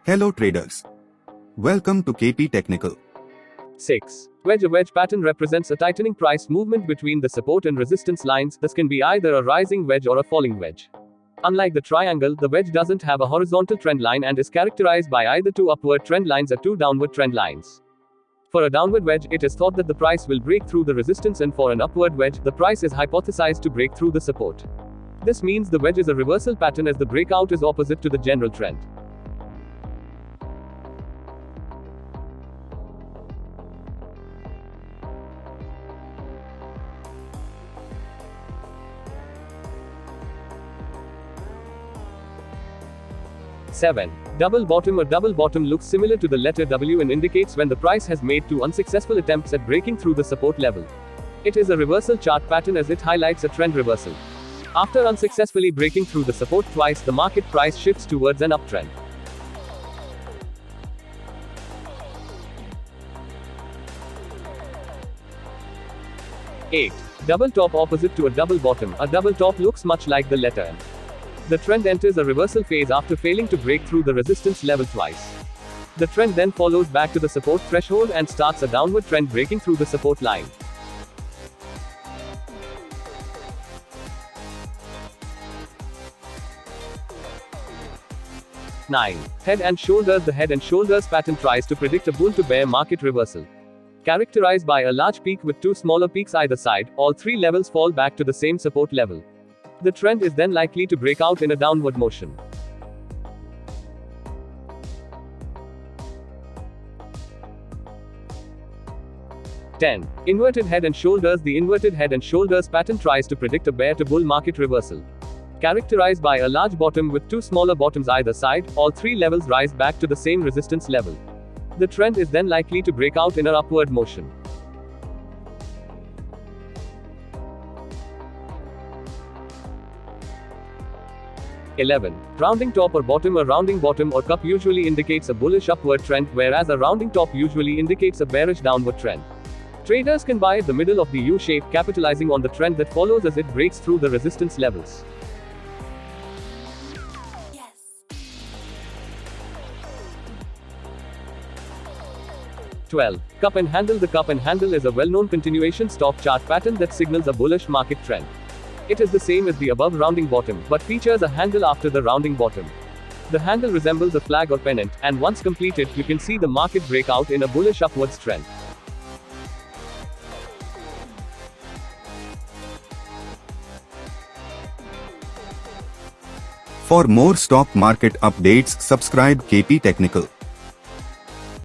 Hello traders. Welcome to KP Technical. 6. Wedge. A wedge pattern represents a tightening price movement between the support and resistance lines. This can be either a rising wedge or a falling wedge. Unlike the triangle, the wedge doesn't have a horizontal trend line and is characterized by either two upward trend lines or two downward trend lines. For a downward wedge, it is thought that the price will break through the resistance, and for an upward wedge, the price is hypothesized to break through the support. This means the wedge is a reversal pattern as the breakout is opposite to the general trend. Seven. Double bottom. A double bottom looks similar to the letter W and indicates when the price has made two unsuccessful attempts at breaking through the support level. It is a reversal chart pattern as it highlights a trend reversal. After unsuccessfully breaking through the support twice, the market price shifts towards an uptrend. Eight. Double top. Opposite to a double bottom, a double top looks much like the letter M. The trend enters a reversal phase after failing to break through the resistance level twice. The trend then follows back to the support threshold and starts a downward trend breaking through the support line. Nine. Head and shoulders. The head and shoulders pattern tries to predict a bull to bear market reversal. Characterized by a large peak with two smaller peaks either side, all three levels fall back to the same support level. The trend is then likely to break out in a downward motion. Ten. Inverted head and shoulders. The inverted head and shoulders pattern tries to predict a bear to bull market reversal. Characterized by a large bottom with two smaller bottoms either side, all three levels rise back to the same resistance level. The trend is then likely to break out in an upward motion. Eleven. Rounding top or bottom. A rounding bottom or cup usually indicates a bullish upward trend, whereas a rounding top usually indicates a bearish downward trend. Traders can buy at the middle of the U shape, capitalizing on the trend that follows as it breaks through the resistance levels. Yes. 12. Cup and handle. The cup and handle is a well-known continuation stock chart pattern that signals a bullish market trend. It is the same as the above rounding bottom, but features a handle after the rounding bottom. The handle resembles a flag or pennant, and once completed, you can see the market break out in a bullish upwards trend. For more stock market updates, subscribe KP Technical.